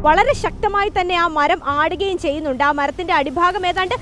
വളരെ ശക്തമായി തന്നെ ആ മരം ആടുകയും ചെയ്യുന്നുണ്ട്. ആ മരത്തിന്റെ അടിഭാഗം ഏതാണ്ട്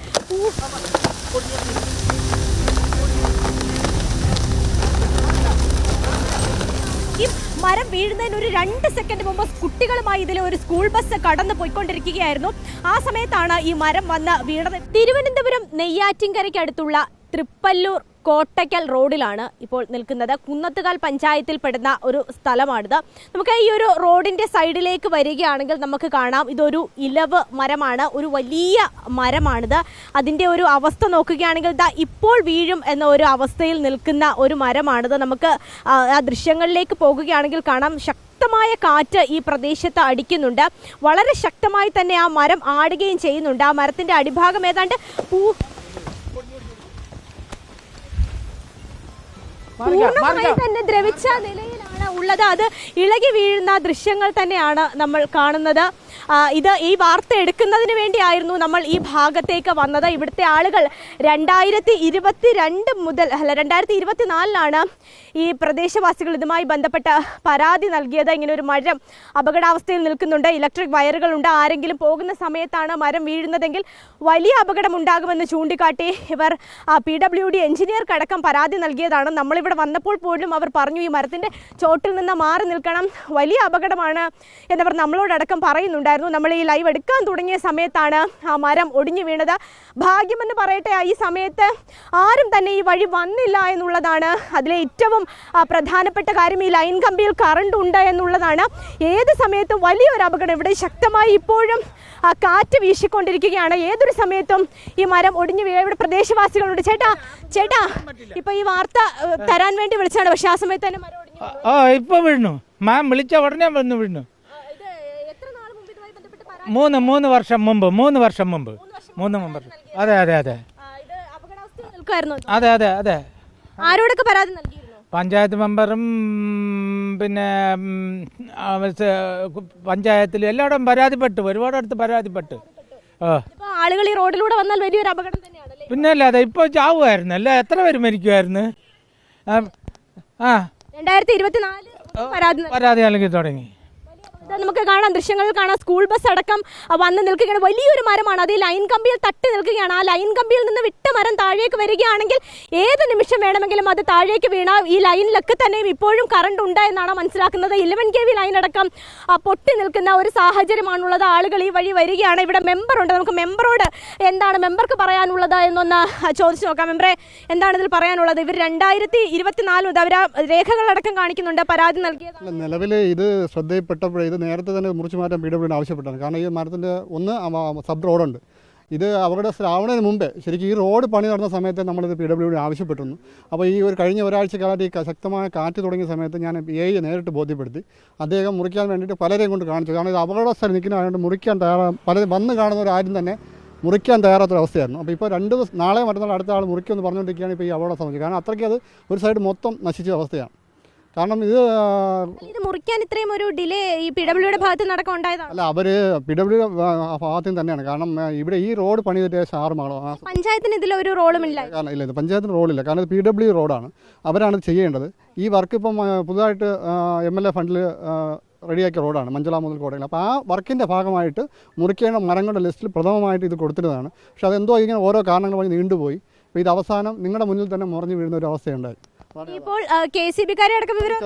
ഈ മരം വീഴുന്നതിന് ഒരു 2 സെക്കൻഡ് മുമ്പ് കുട്ടികളുമായി ഇതിലെ ഒരു സ്കൂൾ ബസ് കടന്നു പോയിക്കൊണ്ടിരിക്കുകയായിരുന്നു. ആ സമയത്താണ് ഈ മരം വന്ന് വീണത്. തിരുവനന്തപുരം നെയ്യാറ്റിൻകരയ്ക്കടുത്തുള്ള തൃപ്പല്ലൂർ കോട്ടയ്ക്കൽ റോഡിലാണ് ഇപ്പോൾ നിൽക്കുന്നത്. കുന്നത്തുകാൽ പഞ്ചായത്തിൽ പെടുന്ന ഒരു സ്ഥലമാണിത്. നമുക്ക് ഈ ഒരു റോഡിന്റെ സൈഡിലേക്ക് വരികയാണെങ്കിൽ നമുക്ക് കാണാം ഇതൊരു ഇലവ് മരമാണ്, ഒരു വലിയ മരമാണിത്. അതിൻ്റെ ഒരു അവസ്ഥ നോക്കുകയാണെങ്കിൽ ഇപ്പോൾ വീഴും എന്ന ഒരു അവസ്ഥയിൽ നിൽക്കുന്ന ഒരു മരമാണിത്. നമുക്ക് ആ ദൃശ്യങ്ങളിലേക്ക് പോകുകയാണെങ്കിൽ കാണാം ശക്തമായ കാറ്റ് ഈ പ്രദേശത്ത് അടിക്കുന്നുണ്ട്. വളരെ ശക്തമായി തന്നെ ആ മരം ആടുകയും ചെയ്യുന്നുണ്ട്. ആ മരത്തിന്റെ അടിഭാഗം ഏതാണ്ട് പൂർണ്ണമായി തന്നെ ദ്രവിച്ച നിലയിലാണ് ഉള്ളത്. അത് ഇളകി വീഴുന്ന ദൃശ്യങ്ങൾ തന്നെയാണ് നമ്മൾ കാണുന്നത്. ഈ വാർത്ത എടുക്കുന്നതിന് വേണ്ടിയായിരുന്നു നമ്മൾ ഈ ഭാഗത്തേക്ക് വന്നത്. ഇവിടുത്തെ ആളുകൾ 2022 മുതൽ 2024 ഈ പ്രദേശവാസികൾ ഇതുമായി ബന്ധപ്പെട്ട പരാതി നൽകിയത്. ഇങ്ങനെ ഒരു മരം അപകടാവസ്ഥയിൽ നിൽക്കുന്നുണ്ട്, ഇലക്ട്രിക് വയറുകളുണ്ട്, ആരെങ്കിലും പോകുന്ന സമയത്താണ് മരം വീഴുന്നതെങ്കിൽ വലിയ അപകടം ഉണ്ടാകുമെന്ന് ചൂണ്ടിക്കാട്ടി ഇവർ PWD എഞ്ചിനീയർക്കടക്കം പരാതി നൽകിയതാണ്. നമ്മളിവിടെ വന്നപ്പോൾ പോലും അവർ പറഞ്ഞു ഈ മരത്തിൻ്റെ ചോട്ടിൽ നിന്ന് മാറി നിൽക്കണം, വലിയ അപകടമാണ് എന്നവർ നമ്മളോടടക്കം പറയുന്നുണ്ടായിരുന്നു. നമ്മൾ ഈ ലൈവ് എടുക്കാൻ തുടങ്ങിയ സമയത്താണ് ആ മരം ഒടിഞ്ഞു വീണത്. ഭാഗ്യമെന്ന് പറയട്ടെ, ഈ സമയത്ത് ആരും തന്നെ ഈ വഴി വന്നില്ല എന്നുള്ളതാണ് അതിലെ ഏറ്റവും പ്രധാനപ്പെട്ട കാര്യം. ഈ ലൈൻ കമ്പിയിൽ കറണ്ട് ഉണ്ട് എന്നുള്ളതാണ്. ഏത് സമയത്തും വലിയൊരു അപകടം. ഇവിടെ ശക്തമായി ഇപ്പോഴും കാറ്റ് വീശിക്കൊണ്ടിരിക്കുകയാണ്. ഏതൊരു സമയത്തും ഈ മരം ഒടിഞ്ഞു വീഴ. ഇവിടെ പ്രദേശവാസികളുണ്ട്. ചേട്ടാ ഇപ്പൊ ഈ വാർത്ത തരാൻ വേണ്ടി വിളിച്ചാണ്, പക്ഷെ ആ സമയത്ത് തന്നെ മരം ഒടിഞ്ഞു. ഇപ്പൊ വീണു. മാം വിളിച്ച ഉടനെ വന്ന് വീണു. 3 വർഷം മുമ്പ്. 3 വർഷം മുമ്പ്. അതെ. അതെ. ആരോടൊക്കെ പരാതി നൽകിയിരുന്നു? പഞ്ചായത്ത് മെമ്പറും പിന്നെ പഞ്ചായത്തിൽ എല്ലായിടും പരാതിപ്പെട്ടു, ഒരുപാടടുത്ത് പരാതിപ്പെട്ടു. ആളുകൾ ഈ റോഡിലൂടെ വന്നാൽ വലിയൊരു അപകടം തന്നെയാണ്. പിന്നെ അല്ലാതെ ഇപ്പോൾ ചാവുമായിരുന്നു, അല്ല എത്ര പേര് മരിക്കുമായിരുന്നു. 2024 പരാതി നൽകി തുടങ്ങി. നമുക്ക് കാണാം, ദൃശ്യങ്ങളിൽ കാണാം, സ്കൂൾ ബസ് അടക്കം വന്ന് നിൽക്കുകയാണ്. വലിയൊരു മരമാണ്, അത് ലൈൻ കമ്പിയിൽ തട്ടി നിൽക്കുകയാണ്. ആ ലൈൻ കമ്പിയിൽ നിന്ന് വിട്ട മരം താഴേക്ക് വരികയാണെങ്കിൽ ഏത് നിമിഷം വേണമെങ്കിലും അത് താഴേക്ക് വീണ. ഈ ലൈനിലൊക്കെ തന്നെയും ഇപ്പോഴും കറണ്ട് ഉണ്ട് എന്നാണ് മനസ്സിലാക്കുന്നത്. 11 kV ലൈൻ അടക്കം പൊട്ടി നിൽക്കുന്ന ഒരു സാഹചര്യമാണുള്ളത്. ആളുകൾ ഈ വഴി വരികയാണ്. ഇവിടെ മെമ്പറുണ്ട്, നമുക്ക് മെമ്പറോട് എന്താണ് മെമ്പർക്ക് പറയാനുള്ളത് എന്നൊന്ന് ചോദിച്ചു നോക്കാം. മെമ്പറെ, എന്താണ് ഇതിൽ പറയാനുള്ളത്? ഇവർ 2024 അവർ രേഖകളടക്കം കാണിക്കുന്നുണ്ട്, പരാതി നൽകിയത്. നിലവിൽ ഇത് ശ്രദ്ധയിൽപ്പെട്ടപ്പോൾ ഇത് നേരത്തെ തന്നെ മുറിച്ചു മാറ്റാൻ PWD ആവശ്യപ്പെട്ടാണ്. കാരണം ഈ മരത്തിൻ്റെ സബ് റോഡുണ്ട്. ഇത് അപകടത്തിലാവുന്നതിന് മുമ്പേ ശരിക്കും ഈ റോഡ് പണി നടന്ന സമയത്ത് നമ്മളിത് PWD ആവശ്യപ്പെട്ടിരുന്നു. അപ്പോൾ ഈ കഴിഞ്ഞ ഒരാഴ്ചക്കാലത്ത് ഈ ശക്തമായ കാറ്റ് തുടങ്ങിയ സമയത്ത് ഞാൻ നേരിട്ട് ബോധ്യപ്പെടുത്തി. അദ്ദേഹം മുറിക്കാൻ വേണ്ടിയിട്ട് പലരെയും കൊണ്ട് കാണിച്ചു. കാരണം ഇത് അപകടസ്ഥലം നിൽക്കുന്നതായതുകൊണ്ട് മുറിക്കാൻ പലരും വന്ന് കാണുന്നവരാരും തന്നെ മുറിക്കാൻ തയ്യാറാത്തൊരവസ്ഥയായിരുന്നു. അപ്പോൾ ഇപ്പോൾ നാളെ മറ്റന്നാൾ അടുത്ത ആൾ മുറിക്കുമെന്ന് പറഞ്ഞുകൊണ്ടിരിക്കുകയാണ് ഇപ്പോൾ ഈ അപകടം സംബന്ധിച്ച്. കാരണം അത്രയ്ക്ക് അത് ഒരു സൈഡ് മൊത്തം നശിച്ച അവസ്ഥയാണ്. കാരണം ഇത് മുറിക്കാൻ ഇത്രയും ഒരു ഡിലേ ഈ PWD ഭാഗത്ത് നടക്കാൻ ഉണ്ടായതാണ്. അല്ല, അവർ PWD ഭാഗത്തും തന്നെയാണ്. കാരണം ഇവിടെ ഈ റോഡ് പണി ചെയ്തിട്ട് 6 മാസം. പഞ്ചായത്തിന് ഇതിലൊരു റോളും ഇല്ല. ഇല്ല, ഇത് പഞ്ചായത്തിന് റോളില്ല. കാരണം ഇത് PWD റോഡാണ്, അവരാണ് ചെയ്യേണ്ടത്. ഈ വർക്ക് ഇപ്പം പുതുതായിട്ട് MLA ഫണ്ടിൽ റെഡിയാക്കിയ റോഡാണ്, മഞ്ചള മുതൽ കോട്ടയം. അപ്പോൾ ആ വർക്കിൻ്റെ ഭാഗമായിട്ട് മുറിക്കേണ്ട മരങ്ങളുടെ ലിസ്റ്റിൽ പ്രഥമമായിട്ട് ഇത് കൊടുത്തിരുന്നതാണ്. പക്ഷെ അതെന്തോ ഇങ്ങനെ ഓരോ കാരണങ്ങൾ വഴി നീണ്ടുപോയി. അപ്പോൾ ഇത് അവസാനം നിങ്ങളുടെ മുന്നിൽ തന്നെ മുറിഞ്ഞു വീഴുന്ന ഒരു അവസ്ഥയുണ്ടായി. ഇപ്പോൾ KCB-ക്കാരെ അടക്കം വിവരം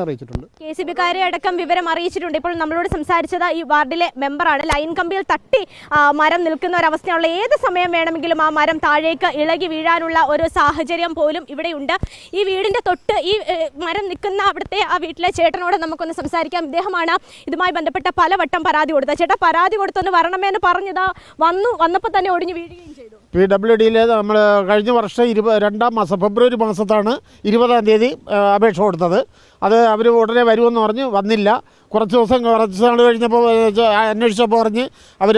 അറിയിച്ചിട്ടുണ്ട്. KCB-ക്കാരെ അടക്കം വിവരം അറിയിച്ചിട്ടുണ്ട്. ഇപ്പോൾ നമ്മളോട് സംസാരിച്ചത് ഈ വാർഡിലെ മെമ്പറാണ്. ലൈൻ കമ്പിയിൽ തട്ടി മരം നിൽക്കുന്ന ഒരവസ്ഥയുള്ള ഏത് സമയം വേണമെങ്കിലും ആ മരം താഴേക്ക് ഇളകി വീഴാനുള്ള ഒരു സാഹചര്യം പോലും ഇവിടെയുണ്ട്. ഈ വീടിന്റെ തൊട്ട് ഈ മരം നിൽക്കുന്ന അവിടുത്തെ ആ വീട്ടിലെ ചേട്ടനോട് നമുക്കൊന്ന് സംസാരിക്കാം. ഇദ്ദേഹമാണ് ഇതുമായി ബന്ധപ്പെട്ട പലവട്ടം പരാതി കൊടുത്തത്. ചേട്ടാ, പരാതി കൊടുത്തൊന്ന് വരണമെന്ന് പറഞ്ഞതാ, വന്നപ്പോൾ തന്നെ ഒടിഞ്ഞു വീഴുകയും ചെയ്തു. PWD നമ്മൾ കഴിഞ്ഞ വർഷം 2-ാം മാസം ഫെബ്രുവരി മാസത്താണ് 20-ാം തീയതി അപേക്ഷ കൊടുത്തത്. അത് അവർ ഉടനെ വരുമെന്ന് പറഞ്ഞ് വന്നില്ല. കുറച്ച് നാൾ കഴിഞ്ഞപ്പോൾ അന്വേഷിച്ചപ്പോൾ പറഞ്ഞ് അവർ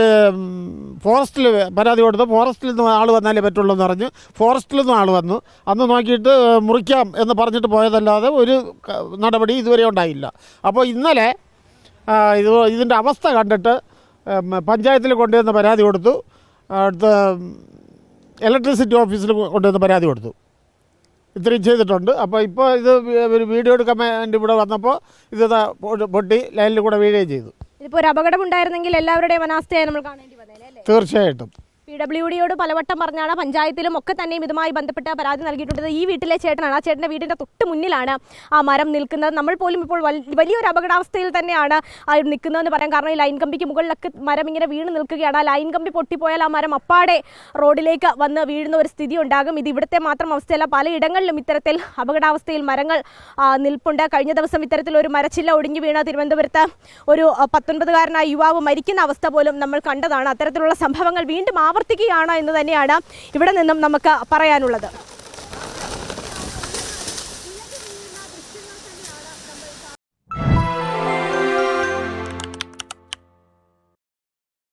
ഫോറസ്റ്റിൽ പരാതി കൊടുത്തു. ഫോറസ്റ്റിൽ നിന്ന് ആൾ വന്നാലേ പറ്റുള്ളൂ എന്ന് പറഞ്ഞ് ഫോറസ്റ്റിൽ നിന്നും ആൾ വന്നു. അന്ന് നോക്കിയിട്ട് മുറിക്കാം എന്ന് പറഞ്ഞിട്ട് പോയതല്ലാതെ ഒരു നടപടി ഇതുവരെ ഉണ്ടായില്ല. അപ്പോൾ ഇന്നലെ ഇതിൻ്റെ അവസ്ഥ കണ്ടിട്ട് പഞ്ചായത്തിൽ കൊണ്ടുവന്ന് പരാതി കൊടുത്തു. അടുത്ത ഇലക്ട്രിസിറ്റി ഓഫീസിൽ കൊണ്ടുവന്ന് പരാതി കൊടുത്തു. ഇത്രയും ചെയ്തിട്ടുണ്ട്. അപ്പോൾ ഇപ്പോൾ ഇത് ഒരു വീഡിയോ എടുക്കാൻ വേണ്ടി ഇവിടെ വന്നപ്പോൾ ഇത് പൊട്ടി ലൈനിൽ കൂടെ വീഴുകയും ചെയ്തു. ഇതിപ്പോൾ ഒരു അപകടം ഉണ്ടായിരുന്നെങ്കിൽ എല്ലാവരുടെയും അനാസ്ഥയായി നമ്മൾ കാണേണ്ടി വന്നേനെ അല്ലേ? തീർച്ചയായിട്ടും. PWDയോട് പലവട്ടം പറഞ്ഞാണ്, പഞ്ചായത്തിലും ഒക്കെ തന്നെയും ഇതുമായി ബന്ധപ്പെട്ട പരാതി നൽകിയിട്ടുള്ളത്. ഈ വീട്ടിലെ ചേട്ടനാണ്, ആ ചേട്ടൻ്റെ വീടിൻ്റെ തൊട്ട് മുന്നിലാണ് ആ മരം നിൽക്കുന്നത്. നമ്മൾ പോലും ഇപ്പോൾ വലിയൊരു അപകടാവസ്ഥയിൽ തന്നെയാണ് നിൽക്കുന്നതെന്ന് പറയാം. കാരണം ഈ ലൈൻ കമ്പിക്ക് മുകളിലൊക്കെ മരം ഇങ്ങനെ വീണ് നിൽക്കുകയാണ്. ആ ലൈൻ കമ്പി പൊട്ടിപ്പോയാൽ ആ മരം അപ്പാടെ റോഡിലേക്ക് വന്ന് വീഴുന്ന ഒരു സ്ഥിതി ഉണ്ടാകും. ഇത് ഇവിടുത്തെ മാത്രം അവസ്ഥയല്ല, പലയിടങ്ങളിലും ഇത്തരത്തിൽ അപകടാവസ്ഥയിൽ മരങ്ങൾ നിൽപ്പുണ്ട്. കഴിഞ്ഞ ദിവസം ഇത്തരത്തിൽ ഒരു മരച്ചില്ല ഒടിഞ്ഞു വീണ തിരുവനന്തപുരത്ത് ഒരു 19-കാരനായ യുവാവ് മരിക്കുന്ന അവസ്ഥ പോലും നമ്മൾ കണ്ടതാണ്. അത്തരത്തിലുള്ള സംഭവങ്ങൾ വീണ്ടും ആവർത്തിക്കുകയാണ് എന്ന് തന്നെയാണ് ഇവിടെ നിന്നും നമുക്ക് പറയാനുള്ളത്.